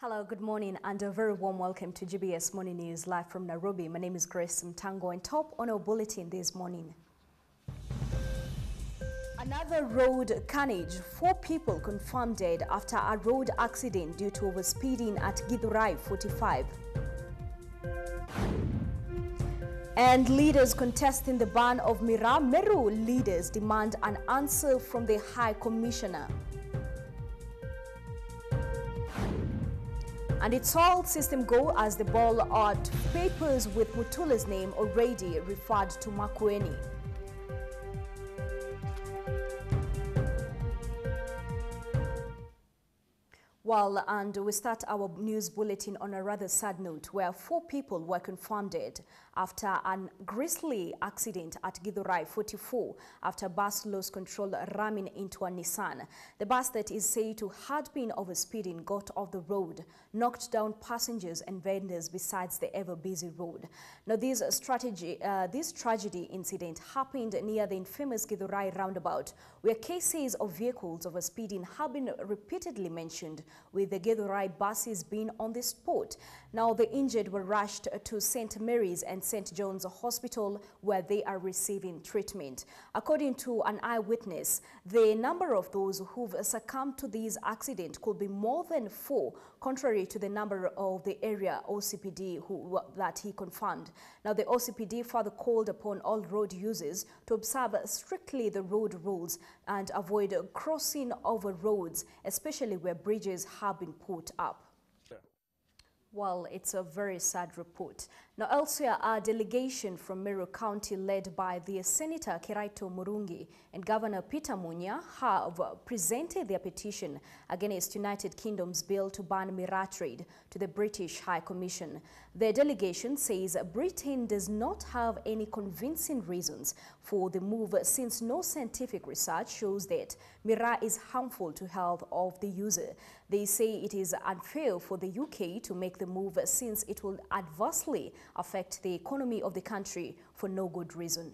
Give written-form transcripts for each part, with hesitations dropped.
Hello, good morning and a very warm welcome to GBS Morning News live from Nairobi. My name is Grace Mutango and top on our bulletin this morning. Another road carnage. 4 people confirmed dead after a road accident due to overspeeding at Githurai 45. And leaders contesting the ban of Mira Meru leaders demand an answer from the High Commissioner. And it's all system go as the ball at papers with Mutula's name already referred to Makueni. Well, and we start our news bulletin on a rather sad note where 4 people were confirmed dead after a grisly accident at Githurai 44 after a bus lost control ramming into a Nissan. The bus that is said to had been overspeeding got off the road, knocked down passengers and vendors besides the ever-busy road. Now, this tragedy incident happened near the infamous Githurai roundabout, where cases of vehicles overspeeding have been repeatedly mentioned, with the Githurai buses being on the spot. Now, the injured were rushed to St. Mary's and St. John's Hospital, where they are receiving treatment. According to an eyewitness, the number of those who've succumbed to this accident could be more than 4, contrary to the number of the area OCPD that he confirmed. Now, the OCPD further called upon all road users to observe strictly the road rules and avoid crossing over roads, especially where bridges have been put up. Well, it's a very sad report. Now, elsewhere, a delegation from Meru County led by the Senator Kiraito Murungi and Governor Peter Munya have presented their petition against United Kingdom's bill to ban miraa trade to the British High Commission. The delegation says Britain does not have any convincing reasons for the move, since no scientific research shows that miraa is harmful to health of the user. They say it is unfair for the UK to make the move, since it will adversely affect the economy of the country for no good reason.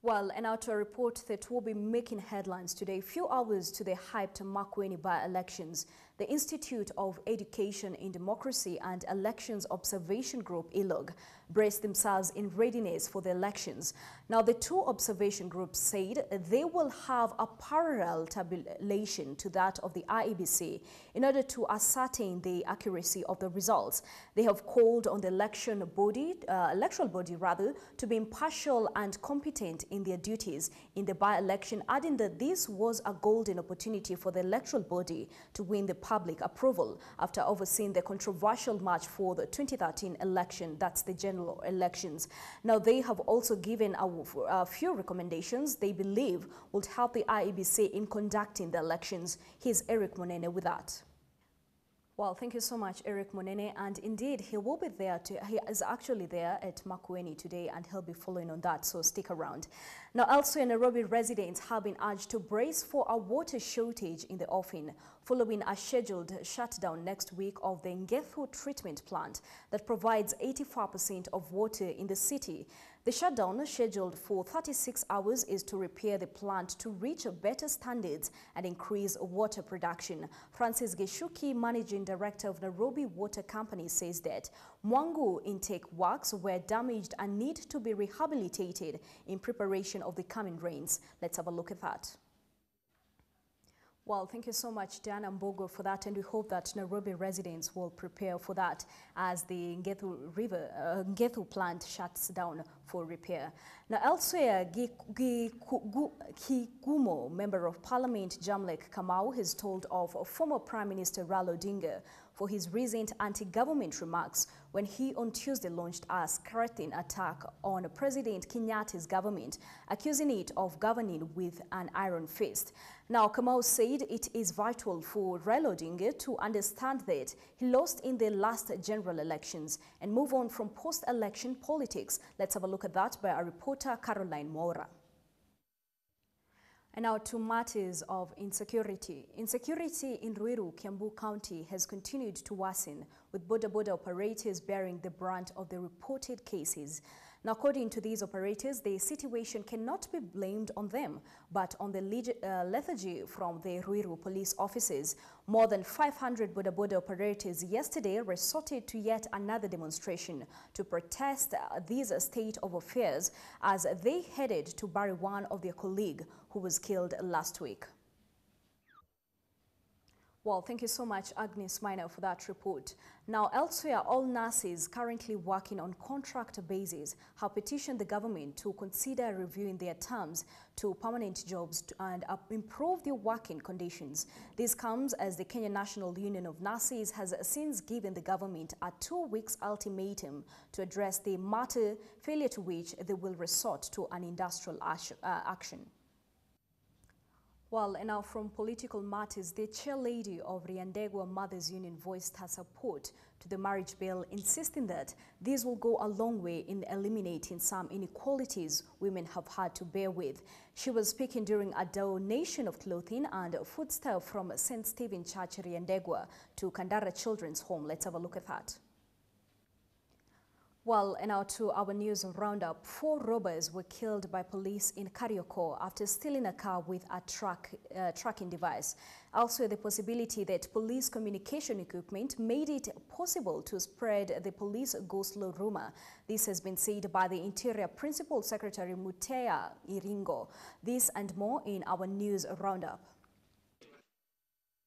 Well, and now to a report that will be making headlines today. Few hours to the hyped Makueni by-elections, the Institute of Education in Democracy and Elections Observation Group, ILOG, braced themselves in readiness for the elections. Now, the 2 observation groups said they will have a parallel tabulation to that of the IEBC in order to ascertain the accuracy of the results. They have called on the electoral body to be impartial and competent in their duties in the by-election, adding that this was a golden opportunity for the electoral body to win the public approval after overseeing the controversial match for the 2013 election, that's the general elections. Now, they have also given a few recommendations they believe would help the IEBC in conducting the elections. Here's Eric Monene with that. Well, thank you so much, Eric Monene. And indeed, he will be there. He is actually there at Makueni today, and he'll be following on that, so stick around. Now, elsewhere, Nairobi residents have been urged to brace for a water shortage in the offing following a scheduled shutdown next week of the Ngethu treatment plant that provides 84% of water in the city. The shutdown, scheduled for 36 hours, is to repair the plant to reach better standards and increase water production. Francis Geshuki, Managing Director of Nairobi Water Company, says that Mutango intake works were damaged and need to be rehabilitated in preparation of the coming rains. Let's have a look at that. Well, thank you so much, Diana Mbogo, for that, and we hope that Nairobi residents will prepare for that as the Ngethu plant shuts down for repair. Now, elsewhere, Kigumo, Member of Parliament Jamlek Kamau, has told of former Prime Minister Raila Odinga for his recent anti-government remarks when he on Tuesday launched a scathing attack on President Kenyatta's government, accusing it of governing with an iron fist. Now, Kamau said it is vital for Raila Odinga to understand that he lost in the last general elections and move on from post-election politics. Let's have a look at that by our reporter Caroline Mora. And now to matters of insecurity. Insecurity in Ruiru, Kiambu County has continued to worsen, with border operators bearing the brunt of the reported cases. Now, according to these operators, the situation cannot be blamed on them, but on the lethargy from the Ruiru police officers. More than 500 boda operators yesterday resorted to yet another demonstration to protest this state of affairs as they headed to bury one of their colleagues who was killed last week. Well, thank you so much, Agnes Minor, for that report. Now, elsewhere, all nurses currently working on contract basis have petitioned the government to consider reviewing their terms to permanent jobs and improve their working conditions. This comes as the Kenya National Union of Nurses has since given the government a 2-week ultimatum to address the matter, failure to which they will resort to an industrial action. Well, and now from political matters, the chairlady of Riandegua Mothers Union voiced her support to the marriage bill, insisting that this will go a long way in eliminating some inequalities women have had to bear with. She was speaking during a donation of clothing and foodstuff from St. Stephen Church Riandegua to Kandara Children's Home. Let's have a look at that. Well, and now to our news roundup. 4 robbers were killed by police in Karioko after stealing a car with a tracking device. Also, the possibility that police communication equipment made it possible to spread the police go-slow rumor. This has been said by the Interior Principal Secretary Mutea Iringo. This and more in our news roundup.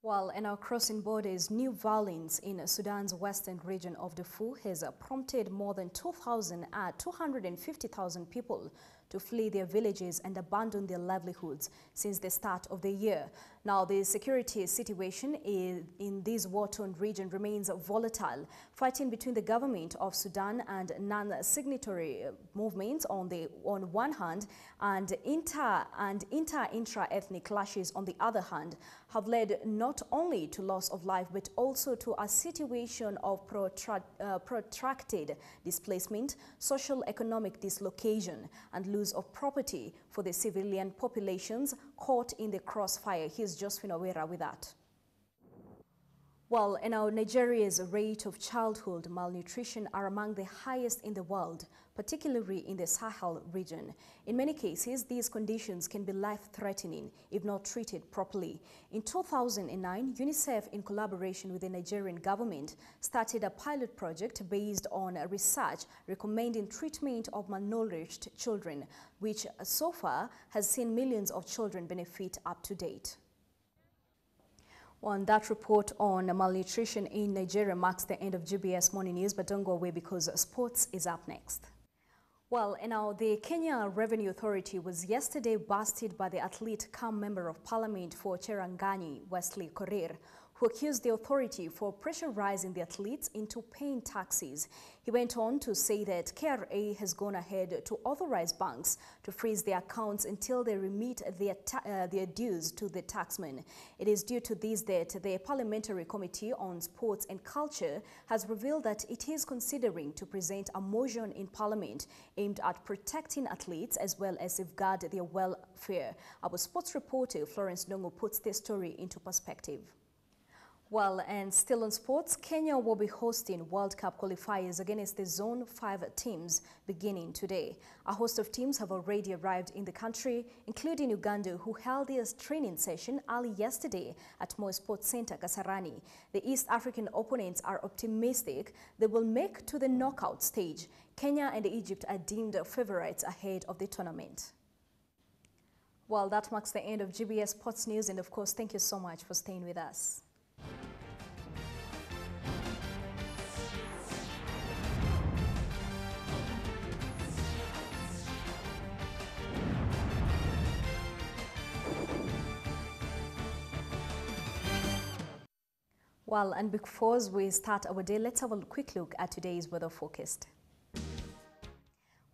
Well, and now crossing borders, new violence in Sudan's western region of Darfur has prompted more than 250,000 people to flee their villages and abandon their livelihoods since the start of the year. Now, the security situation in this war-torn region remains volatile. Fighting between the government of Sudan and non-signatory movements on one hand and intra-ethnic clashes on the other hand have led not only to loss of life but also to a situation of protracted displacement, social-economic dislocation and loss of property for the civilian populations caught in the crossfire. Here's Josephine Owera with that. Well, and now Nigeria's rate of childhood malnutrition are among the highest in the world, particularly in the Sahel region. In many cases, these conditions can be life-threatening if not treated properly. In 2009, UNICEF, in collaboration with the Nigerian government, started a pilot project based on research recommending treatment of malnourished children, which so far has seen millions of children benefit up to date. On that report on malnutrition in Nigeria marks the end of GBS Morning News, but don't go away because sports is up next. Well, and now the Kenya Revenue Authority was yesterday busted by the athlete cum member of parliament for Cherangani, Wesley Korir, who accused the authority for pressurizing the athletes into paying taxes. He went on to say that KRA has gone ahead to authorize banks to freeze their accounts until they remit their dues to the taxman. It is due to this that the Parliamentary Committee on Sports and Culture has revealed that it is considering to present a motion in Parliament aimed at protecting athletes as well as safeguard their welfare. Our sports reporter Florence Ndongo puts this story into perspective. Well, and still on sports, Kenya will be hosting World Cup qualifiers against the Zone 5 teams beginning today. A host of teams have already arrived in the country, including Uganda, who held their training session early yesterday at Moi Sports Center, Kasarani. The East African opponents are optimistic they will make to the knockout stage. Kenya and Egypt are deemed favorites ahead of the tournament. Well, that marks the end of GBS Sports News, and of course, thank you so much for staying with us. Well, and before we start our day, let's have a quick look at today's weather forecast.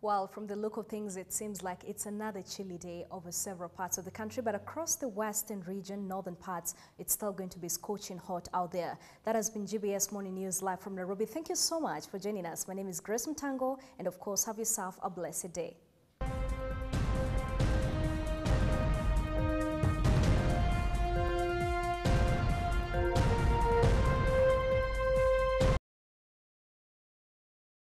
Well, from the look of things, it seems like it's another chilly day over several parts of the country, but across the western region, northern parts, it's still going to be scorching hot out there. That has been GBS Morning News live from Nairobi. Thank you so much for joining us. My name is Grace Mutango, and of course, have yourself a blessed day.